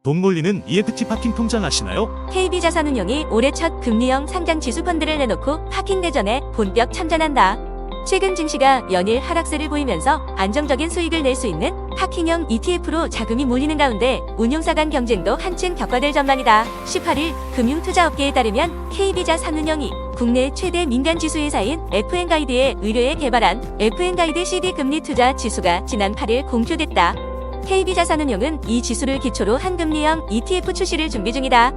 돈 몰리는 EFT 파킹 통장 아시나요? KB자산운용이 올해 첫 금리형 상장 지수 펀드를 내놓고 파킹 대전에 본격 참전한다. 최근 증시가 연일 하락세를 보이면서 안정적인 수익을 낼 수 있는 파킹형 ETF로 자금이 몰리는 가운데 운용사 간 경쟁도 한층 격화될 전망이다. 18일 금융투자업계에 따르면 KB자산운용이 국내 최대 민간 지수회사인 FN가이드의 의뢰에 개발한 FN가이드 CD 금리 투자 지수가 지난 8일 공표됐다. KB자산운용은 이 지수를 기초로 한 금리형 ETF 출시를 준비 중이다.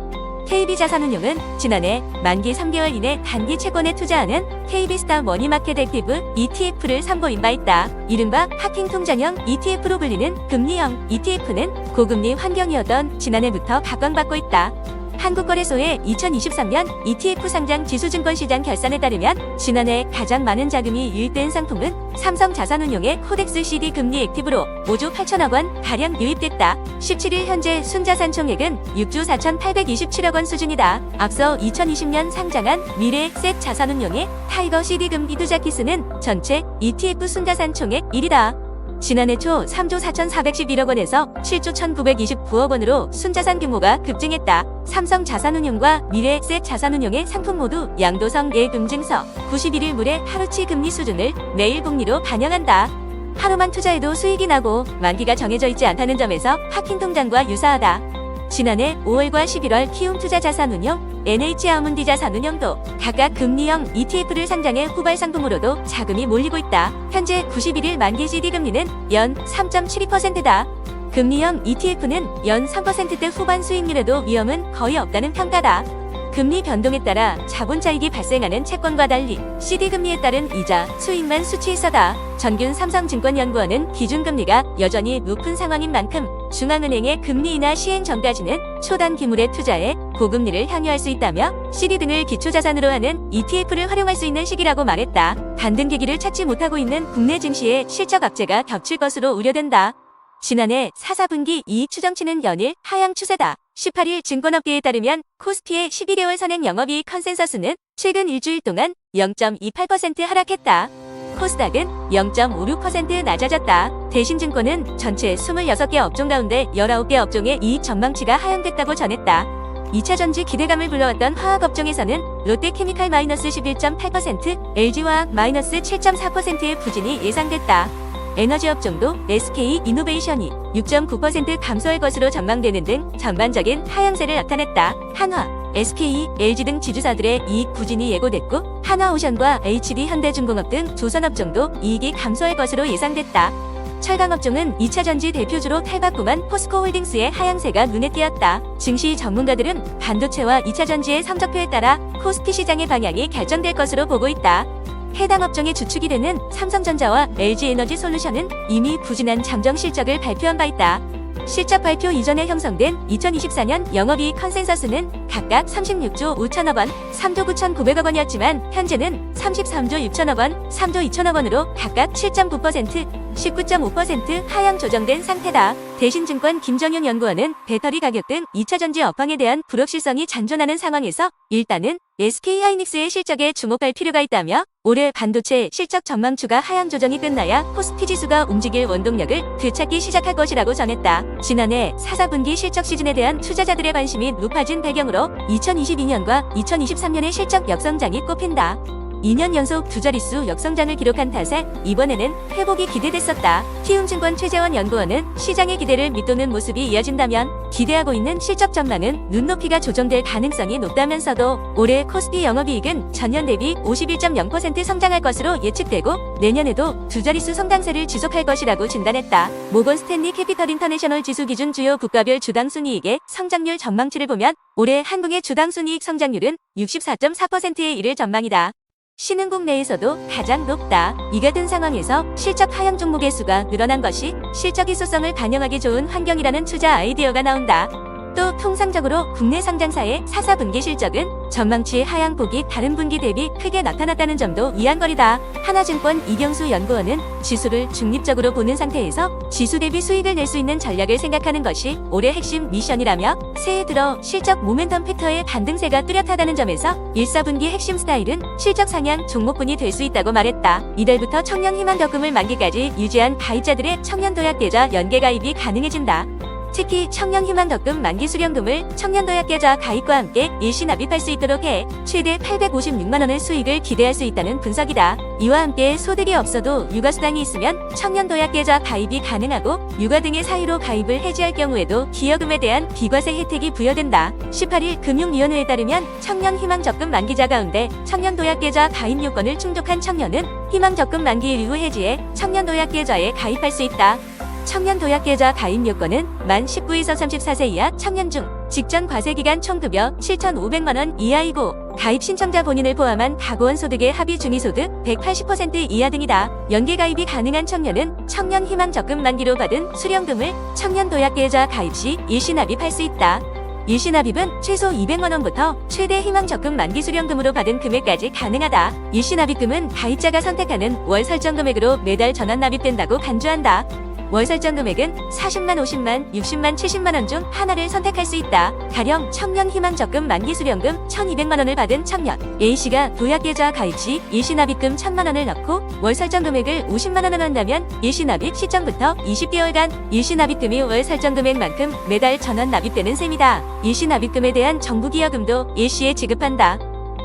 KB자산운용은 지난해 만기 3개월 이내 단기 채권에 투자하는 KB스타 머니마켓 액티브 ETF를 선보인 바 있다. 이른바 파킹 통장형 ETF로 불리는 금리형 ETF는 고금리 환경이었던 지난해부터 각광받고 있다. 한국거래소의 2023년 ETF 상장 지수증권시장 결산에 따르면 지난해 가장 많은 자금이 유입된 상품은 삼성자산운용의 코덱스 CD 금리 액티브로 5조 8천억 원 가량 유입됐다. 17일 현재 순자산 총액은 6조 4,827억 원 수준이다. 앞서 2020년 상장한 미래액셋 자산운용의 타이거 CD 금리 투자 키스는 전체 ETF 순자산 총액 1위다. 지난해 초 3조 4,411억 원에서 7조 1,929억 원으로 순자산 규모가 급증했다. 삼성자산운용과 미래액셋 자산운용의 상품 모두 양도성 예금증서 91일 물의 하루치 금리 수준을 매일 복리로 반영한다. 하루만 투자해도 수익이 나고 만기가 정해져 있지 않다는 점에서 파킹 통장과 유사하다. 지난해 5월과 11월 키움투자자산운용, NH아문디자산운용도 각각 금리형 ETF를 상장해 후발 상품으로도 자금이 몰리고 있다. 현재 91일 만기 CD 금리는 연 3.72%다. 금리형 ETF는 연 3%대 후반 수익률에도 위험은 거의 없다는 평가다. 금리 변동에 따라 자본 차익이 발생하는 채권과 달리 CD 금리에 따른 이자, 수익만 수치있어다. 전균 삼성증권연구원은 기준금리가 여전히 높은 상황인 만큼 중앙은행의 금리 인하 시행 전까지는 초단 기물에 투자해 고금리를 향유할 수 있다며 CD 등을 기초자산으로 하는 ETF를 활용할 수 있는 시기라고 말했다. 반등 계기를 찾지 못하고 있는 국내 증시의 실적 악재가 겹칠 것으로 우려된다. 지난해 4, 4분기 이익 추정치는 연일 하향 추세다. 18일 증권업계에 따르면 코스피의 12개월 선행 영업이익 컨센서스는 최근 일주일 동안 0.28% 하락했다. 코스닥은 0.56% 낮아졌다. 대신증권은 전체 26개 업종 가운데 19개 업종의 이익 전망치가 하향됐다고 전했다. 2차전지 기대감을 불러왔던 화학업종에서는 롯데케미칼 마이너스 11.8%, LG화학 마이너스 7.4%의 부진이 예상됐다. 에너지 업종도 SK이노베이션이 6.9% 감소할 것으로 전망되는 등 전반적인 하향세를 나타냈다. 한화, SK, LG 등 지주사들의 이익 부진이 예고됐고 한화오션과 HD현대중공업 등 조선업종도 이익이 감소할 것으로 예상됐다. 철강업종은 2차전지 대표주로 탈바꿈한 포스코홀딩스의 하향세가 눈에 띄었다. 증시 전문가들은 반도체와 2차전지의 성적표에 따라 코스피 시장의 방향이 결정될 것으로 보고 있다. 해당 업종의 주축이 되는 삼성전자와 LG에너지솔루션은 이미 부진한 잠정 실적을 발표한 바 있다. 실적 발표 이전에 형성된 2024년 영업이익 컨센서스는 각각 36조 5천억 원, 3조 9,900억 원이었지만 현재는 33조 6천억 원, 3조 2천억 원으로 각각 7.9%, 19.5% 하향 조정된 상태다. 대신증권 김정윤 연구원은 배터리 가격 등 2차전지 업황에 대한 불확실성이 잔존하는 상황에서 일단은 SK하이닉스의 실적에 주목할 필요가 있다며 올해 반도체 실적 전망추가 하향 조정이 끝나야 코스피 지수가 움직일 원동력을 되찾기 시작할 것이라고 전했다. 지난해 4, 4분기 실적 시즌에 대한 투자자들의 관심이 높아진 배경으로 2022년과 2023년의 실적 역성장이 꼽힌다. 2년 연속 두 자릿수 역성장을 기록한 탓에 이번에는 회복이 기대됐었다. 키움증권 최재원 연구원은 시장의 기대를 밑도는 모습이 이어진다면 기대하고 있는 실적 전망은 눈높이가 조정될 가능성이 높다면서도 올해 코스피 영업이익은 전년 대비 51.0% 성장할 것으로 예측되고 내년에도 두 자릿수 성장세를 지속할 것이라고 진단했다. 모건 스탠리 캐피털 인터내셔널 지수 기준 주요 국가별 주당 순이익의 성장률 전망치를 보면 올해 한국의 주당 순이익 성장률은 64.4%에 이를 전망이다. 신흥국 내에서도 가장 높다. 이 같은 상황에서 실적 하향 종목의 수가 늘어난 것이 실적 희소성을 반영하기 좋은 환경이라는 투자 아이디어가 나온다. 또 통상적으로 국내 상장사의 4, 4분기 실적은 전망치의 하향폭이 다른 분기 대비 크게 나타났다는 점도 위안거리다. 하나증권 이경수 연구원은 지수를 중립적으로 보는 상태에서 지수 대비 수익을 낼 수 있는 전략을 생각하는 것이 올해 핵심 미션이라며 새해 들어 실적 모멘텀 팩터의 반등세가 뚜렷하다는 점에서 1, 4분기 핵심 스타일은 실적 상향 종목군이 될 수 있다고 말했다. 이달부터 청년 희망 적금을 만기까지 유지한 가입자들의 청년 도약계좌 연계 가입이 가능해진다. 특히 청년희망적금 만기 수령금을 청년도약계좌 가입과 함께 일시 납입할 수 있도록 해 최대 856만 원의 수익을 기대할 수 있다는 분석이다. 이와 함께 소득이 없어도 육아수당이 있으면 청년도약계좌 가입이 가능하고 육아 등의 사유로 가입을 해지할 경우에도 기여금에 대한 비과세 혜택이 부여된다. 18일 금융위원회에 따르면 청년희망적금 만기자 가운데 청년도약계좌 가입 요건을 충족한 청년은 희망적금 만기 이후 해지해 청년도약계좌에 가입할 수 있다. 청년도약계좌 가입 요건은 만 19에서 34세 이하 청년 중 직전 과세기간 총급여 7,500만 원 이하이고 가입 신청자 본인을 포함한 가구원 소득의 합의 중위소득 180% 이하 등이다. 연계 가입이 가능한 청년은 청년희망적금 만기로 받은 수령금을 청년도약계좌 가입 시 일시 납입할 수 있다. 일시 납입은 최소 200만 원부터 최대 희망적금 만기 수령금으로 받은 금액까지 가능하다. 일시 납입금은 가입자가 선택하는 월 설정 금액으로 매달 전환 납입된다고 간주한다. 월 설정 금액은 40만, 50만, 60만, 70만 원 중 하나를 선택할 수 있다. 가령 청년희망적금 만기 수령금 1,200만 원을 받은 청년 A씨가 도약계좌 가입 시 일시 납입금 1,000만 원을 넣고 월 설정 금액을 50만 원을 한다면 일시 납입 시점부터 20개월간 일시 납입금이 월 설정 금액만큼 매달 전환 납입되는 셈이다. 일시 납입금에 대한 정부 기여금도 일시에 지급한다.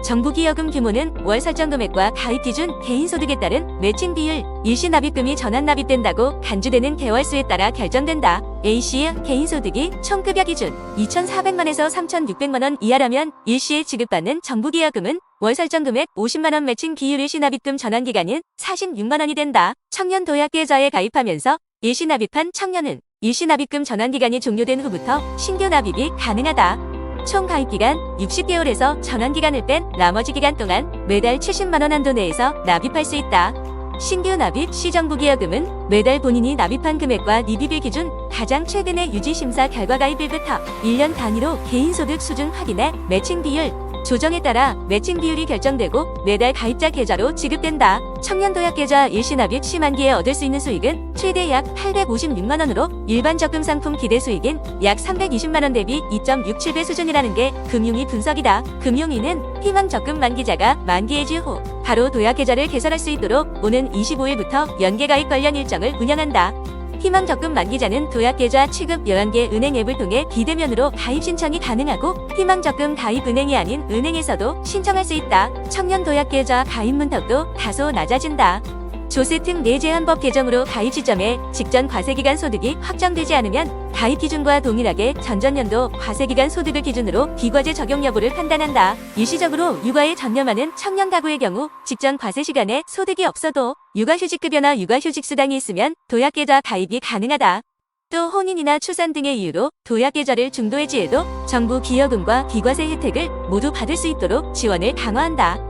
정부 기여금 규모는 월 설정 금액과 가입 기준 개인소득에 따른 매칭 비율, 일시 납입금이 전환 납입된다고 간주되는 개월수에 따라 결정된다. A씨의 개인소득이 총급여 기준 2,400만에서 3,600만 원 이하라면 일시에 지급받는 정부 기여금은 월 설정 금액 50만 원 매칭 비율 일시 납입금 전환 기간은 46만 원이 된다. 청년 도약계좌에 가입하면서 일시 납입한 청년은 일시 납입금 전환 기간이 종료된 후부터 신규 납입이 가능하다. 총 가입기간 60개월에서 전환기간을 뺀 나머지 기간 동안 매달 70만 원 한도 내에서 납입할 수 있다. 신규 납입 시 정부 기여금은 매달 본인이 납입한 금액과 납입일 기준 가장 최근의 유지심사 결과 가입일부터 1년 단위로 개인소득 수준 확인해 매칭 비율 조정에 따라 매칭 비율이 결정되고 매달 가입자 계좌로 지급된다. 청년도약계좌 일시 납입 시 만기에 얻을 수 있는 수익은 최대 약 856만 원으로 일반 적금 상품 기대 수익인 약 320만 원 대비 2.67배 수준이라는 게 금융위 분석이다. 금융위는 희망 적금 만기자가 만기 해지 후 바로 도약계좌를 개설할 수 있도록 오는 25일부터 연계 가입 관련 일정을 운영한다. 희망적금 만기자는 도약계좌 취급 11개 은행 앱을 통해 비대면으로 가입 신청이 가능하고 희망적금 가입 은행이 아닌 은행에서도 신청할 수 있다. 청년 도약계좌 가입 문턱도 다소 낮아진다. 조세 특 내제한법 개정으로 가입 시점에 직전 과세기간 소득이 확정되지 않으면 가입 기준과 동일하게 전전년도 과세기간 소득을 기준으로 비과세 적용 여부를 판단한다. 일시적으로 육아에 전념하는 청년 가구의 경우 직전 과세 시간에 소득이 없어도 육아휴직급여나 육아휴직수당이 있으면 도약계좌 가입이 가능하다. 또 혼인이나 출산 등의 이유로 도약계좌를 중도해지해도 정부 기여금과 비과세 혜택을 모두 받을 수 있도록 지원을 강화한다.